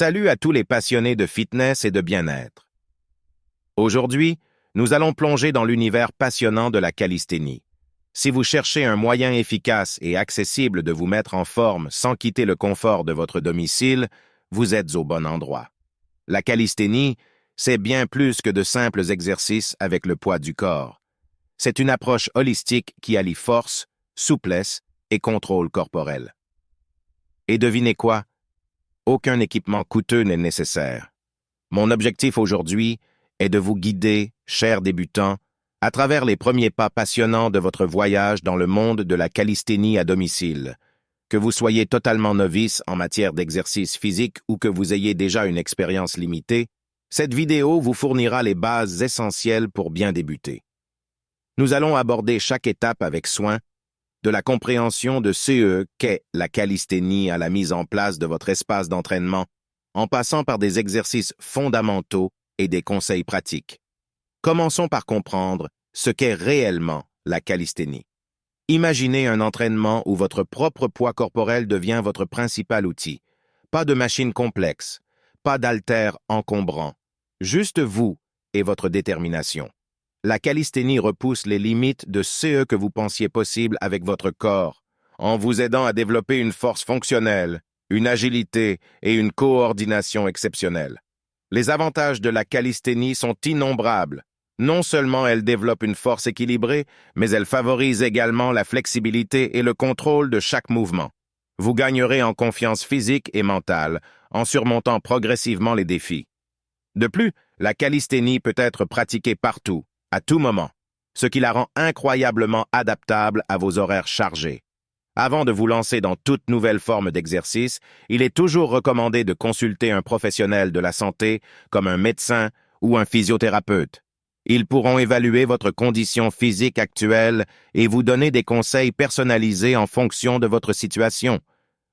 Salut à tous les passionnés de fitness et de bien-être. Aujourd'hui, nous allons plonger dans l'univers passionnant de la calisthénie. Si vous cherchez un moyen efficace et accessible de vous mettre en forme sans quitter le confort de votre domicile, vous êtes au bon endroit. La calisthénie, c'est bien plus que de simples exercices avec le poids du corps. C'est une approche holistique qui allie force, souplesse et contrôle corporel. Et devinez quoi? Aucun équipement coûteux n'est nécessaire. Mon objectif aujourd'hui est de vous guider, chers débutants, à travers les premiers pas passionnants de votre voyage dans le monde de la calisthénie à domicile. Que vous soyez totalement novice en matière d'exercice physique ou que vous ayez déjà une expérience limitée, cette vidéo vous fournira les bases essentielles pour bien débuter. Nous allons aborder chaque étape avec soin, de la compréhension de ce qu'est la calisthénie à la mise en place de votre espace d'entraînement, en passant par des exercices fondamentaux et des conseils pratiques. Commençons par comprendre ce qu'est réellement la calisthénie. Imaginez un entraînement où votre propre poids corporel devient votre principal outil. Pas de machine complexe, pas d'haltères encombrants, juste vous et votre détermination. La calisthénie repousse les limites de ce que vous pensiez possible avec votre corps, en vous aidant à développer une force fonctionnelle, une agilité et une coordination exceptionnelles. Les avantages de la calisthénie sont innombrables. Non seulement elle développe une force équilibrée, mais elle favorise également la flexibilité et le contrôle de chaque mouvement. Vous gagnerez en confiance physique et mentale, en surmontant progressivement les défis. De plus, la calisthénie peut être pratiquée partout, à tout moment, ce qui la rend incroyablement adaptable à vos horaires chargés. Avant de vous lancer dans toute nouvelle forme d'exercice, il est toujours recommandé de consulter un professionnel de la santé, comme un médecin ou un physiothérapeute. Ils pourront évaluer votre condition physique actuelle et vous donner des conseils personnalisés en fonction de votre situation.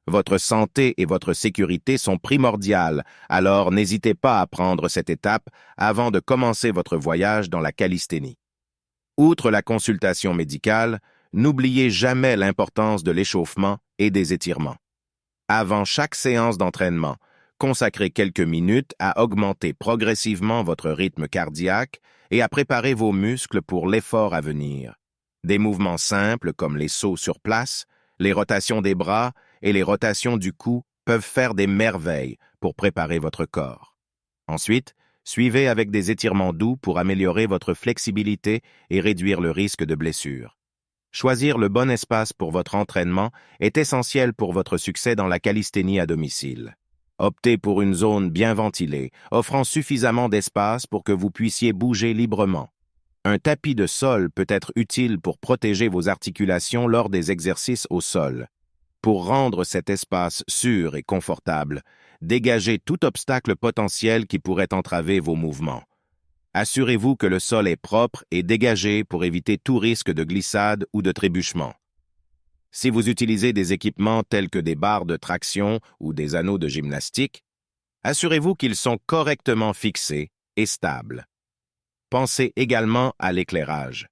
Votre santé et votre sécurité sont primordiales, alors n'hésitez pas à prendre cette étape avant de commencer votre voyage dans la calisthénie. Outre la consultation médicale, n'oubliez jamais l'importance de l'échauffement et des étirements. Avant chaque séance d'entraînement, consacrez quelques minutes à augmenter progressivement votre rythme cardiaque et à préparer vos muscles pour l'effort à venir. Des mouvements simples comme les sauts sur place, les rotations des bras et les rotations du cou peuvent faire des merveilles pour préparer votre corps. Ensuite, suivez avec des étirements doux pour améliorer votre flexibilité et réduire le risque de blessure. Choisir le bon espace pour votre entraînement est essentiel pour votre succès dans la calisthénie à domicile. Optez pour une zone bien ventilée, offrant suffisamment d'espace pour que vous puissiez bouger librement. Un tapis de sol peut être utile pour protéger vos articulations lors des exercices au sol. Pour rendre cet espace sûr et confortable, dégagez tout obstacle potentiel qui pourrait entraver vos mouvements. Assurez-vous que le sol est propre et dégagé pour éviter tout risque de glissade ou de trébuchement. Si vous utilisez des équipements tels que des barres de traction ou des anneaux de gymnastique, assurez-vous qu'ils sont correctement fixés et stables. Pensez également à l'éclairage.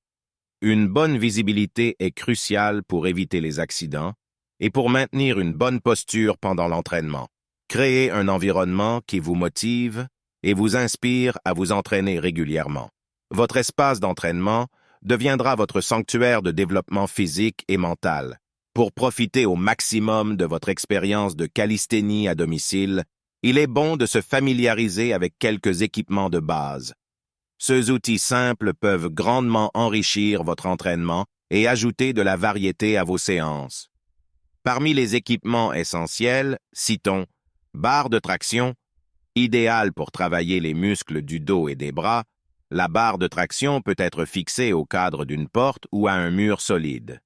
Une bonne visibilité est cruciale pour éviter les accidents et pour maintenir une bonne posture pendant l'entraînement. Créez un environnement qui vous motive et vous inspire à vous entraîner régulièrement. Votre espace d'entraînement deviendra votre sanctuaire de développement physique et mental. Pour profiter au maximum de votre expérience de calisthénie à domicile, il est bon de se familiariser avec quelques équipements de base. Ces outils simples peuvent grandement enrichir votre entraînement et ajouter de la variété à vos séances. Parmi les équipements essentiels, citons barre de traction, idéale pour travailler les muscles du dos et des bras. La barre de traction peut être fixée au cadre d'une porte ou à un mur solide.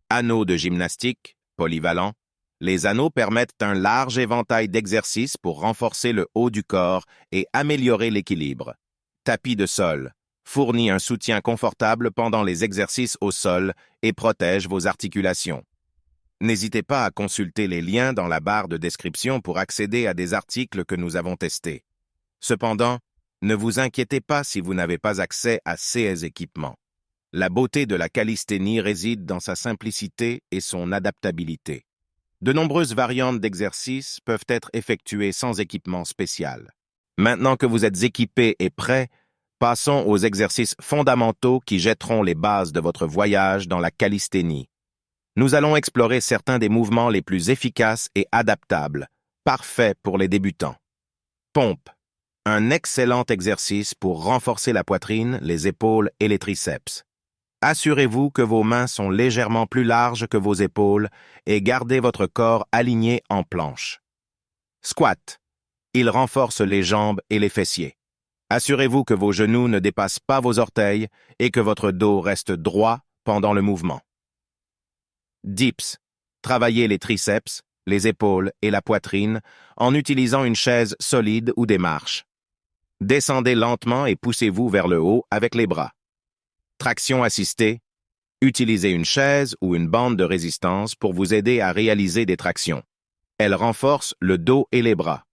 Anneaux de gymnastique, polyvalents. Les anneaux permettent un large éventail d'exercices pour renforcer le haut du corps et améliorer l'équilibre. Tapis de sol fournit un soutien confortable pendant les exercices au sol et protège vos articulations. N'hésitez pas à consulter les liens dans la barre de description pour accéder à des articles que nous avons testés. Cependant, ne vous inquiétez pas si vous n'avez pas accès à ces équipements. La beauté de la calisthénie réside dans sa simplicité et son adaptabilité. De nombreuses variantes d'exercices peuvent être effectuées sans équipement spécial. Maintenant que vous êtes équipés et prêts, passons aux exercices fondamentaux qui jetteront les bases de votre voyage dans la calisthénie. Nous allons explorer certains des mouvements les plus efficaces et adaptables, parfaits pour les débutants. Pompe. Un excellent exercice pour renforcer la poitrine, les épaules et les triceps. Assurez-vous que vos mains sont légèrement plus larges que vos épaules et gardez votre corps aligné en planche. Squat. Il renforce les jambes et les fessiers. Assurez-vous que vos genoux ne dépassent pas vos orteils et que votre dos reste droit pendant le mouvement. Dips. Travaillez les triceps, les épaules et la poitrine en utilisant une chaise solide ou des marches. Descendez lentement et poussez-vous vers le haut avec les bras. Traction assistée. Utilisez une chaise ou une bande de résistance pour vous aider à réaliser des tractions. Elle renforce le dos et les bras.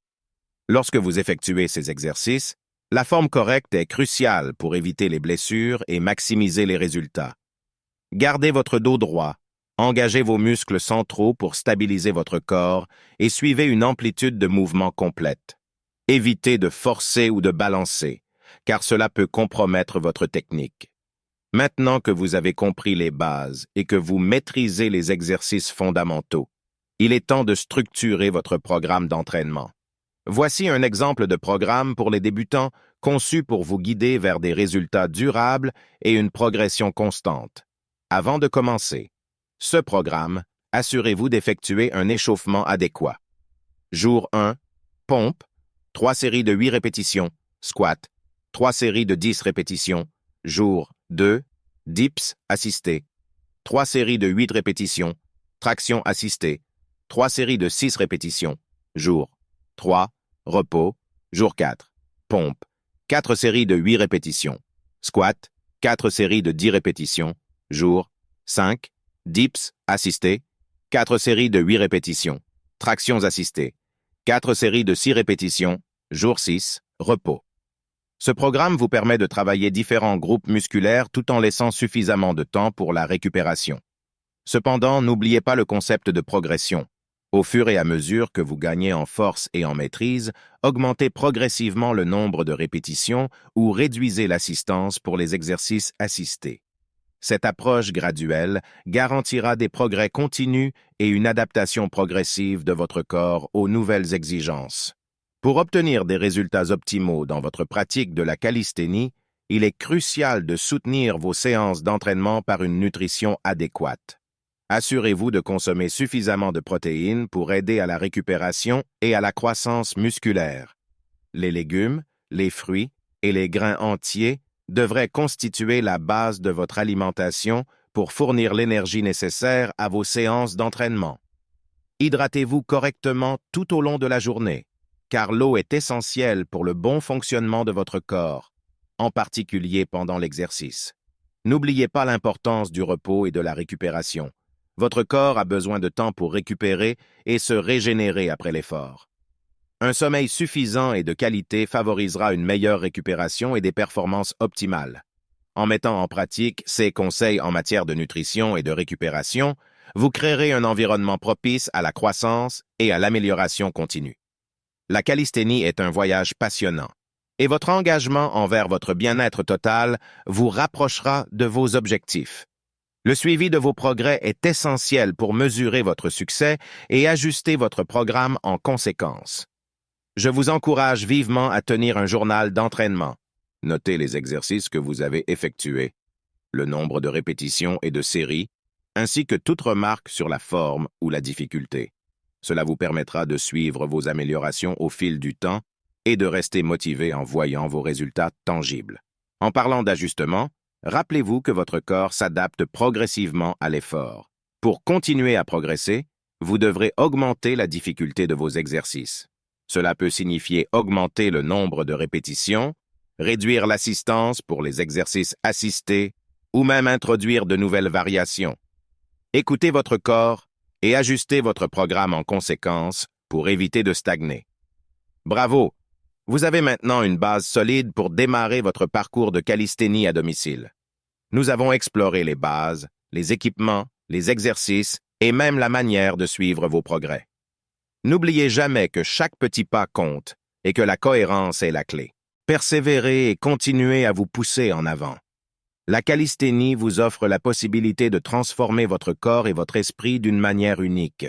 Lorsque vous effectuez ces exercices, la forme correcte est cruciale pour éviter les blessures et maximiser les résultats. Gardez votre dos droit, engagez vos muscles centraux pour stabiliser votre corps et suivez une amplitude de mouvement complète. Évitez de forcer ou de balancer, car cela peut compromettre votre technique. Maintenant que vous avez compris les bases et que vous maîtrisez les exercices fondamentaux, il est temps de structurer votre programme d'entraînement. Voici un exemple de programme pour les débutants conçu pour vous guider vers des résultats durables et une progression constante. Avant de commencer, ce programme, assurez-vous d'effectuer un échauffement adéquat. Jour 1, pompe, 3 séries de 8 répétitions, squat, 3 séries de 10 répétitions. Jour 2, dips assistés, 3 séries de 8 répétitions, traction assistée, 3 séries de 6 répétitions. Jour 3, repos. Jour 4, pompe, 4 séries de 8 répétitions, squat, 4 séries de 10 répétitions. Jour 5, dips assistés, 4 séries de 8 répétitions, tractions assistées, 4 séries de 6 répétitions. Jour 6, repos. Ce programme vous permet de travailler différents groupes musculaires tout en laissant suffisamment de temps pour la récupération. Cependant, n'oubliez pas le concept de progression. Au fur et à mesure que vous gagnez en force et en maîtrise, augmentez progressivement le nombre de répétitions ou réduisez l'assistance pour les exercices assistés. Cette approche graduelle garantira des progrès continus et une adaptation progressive de votre corps aux nouvelles exigences. Pour obtenir des résultats optimaux dans votre pratique de la calisthénie, il est crucial de soutenir vos séances d'entraînement par une nutrition adéquate. Assurez-vous de consommer suffisamment de protéines pour aider à la récupération et à la croissance musculaire. Les légumes, les fruits et les grains entiers devraient constituer la base de votre alimentation pour fournir l'énergie nécessaire à vos séances d'entraînement. Hydratez-vous correctement tout au long de la journée, car l'eau est essentielle pour le bon fonctionnement de votre corps, en particulier pendant l'exercice. N'oubliez pas l'importance du repos et de la récupération. Votre corps a besoin de temps pour récupérer et se régénérer après l'effort. Un sommeil suffisant et de qualité favorisera une meilleure récupération et des performances optimales. En mettant en pratique ces conseils en matière de nutrition et de récupération, vous créerez un environnement propice à la croissance et à l'amélioration continue. La calisthénie est un voyage passionnant, et votre engagement envers votre bien-être total vous rapprochera de vos objectifs. Le suivi de vos progrès est essentiel pour mesurer votre succès et ajuster votre programme en conséquence. Je vous encourage vivement à tenir un journal d'entraînement. Notez les exercices que vous avez effectués, le nombre de répétitions et de séries, ainsi que toute remarque sur la forme ou la difficulté. Cela vous permettra de suivre vos améliorations au fil du temps et de rester motivé en voyant vos résultats tangibles. En parlant d'ajustement, rappelez-vous que votre corps s'adapte progressivement à l'effort. Pour continuer à progresser, vous devrez augmenter la difficulté de vos exercices. Cela peut signifier augmenter le nombre de répétitions, réduire l'assistance pour les exercices assistés ou même introduire de nouvelles variations. Écoutez votre corps et ajustez votre programme en conséquence pour éviter de stagner. Bravo! Vous avez maintenant une base solide pour démarrer votre parcours de calisthénie à domicile. Nous avons exploré les bases, les équipements, les exercices et même la manière de suivre vos progrès. N'oubliez jamais que chaque petit pas compte et que la cohérence est la clé. Persévérez et continuez à vous pousser en avant. La calisthénie vous offre la possibilité de transformer votre corps et votre esprit d'une manière unique.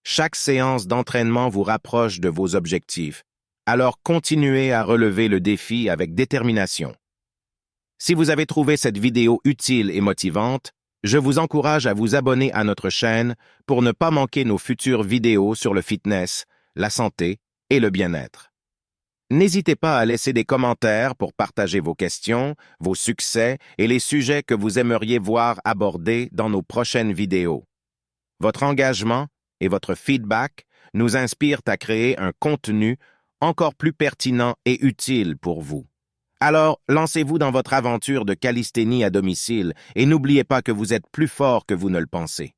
Chaque séance d'entraînement vous rapproche de vos objectifs, alors continuez à relever le défi avec détermination. Si vous avez trouvé cette vidéo utile et motivante, je vous encourage à vous abonner à notre chaîne pour ne pas manquer nos futures vidéos sur le fitness, la santé et le bien-être. N'hésitez pas à laisser des commentaires pour partager vos questions, vos succès et les sujets que vous aimeriez voir abordés dans nos prochaines vidéos. Votre engagement et votre feedback nous inspirent à créer un contenu encore plus pertinent et utile pour vous. Alors, lancez-vous dans votre aventure de calisthénie à domicile et n'oubliez pas que vous êtes plus fort que vous ne le pensez.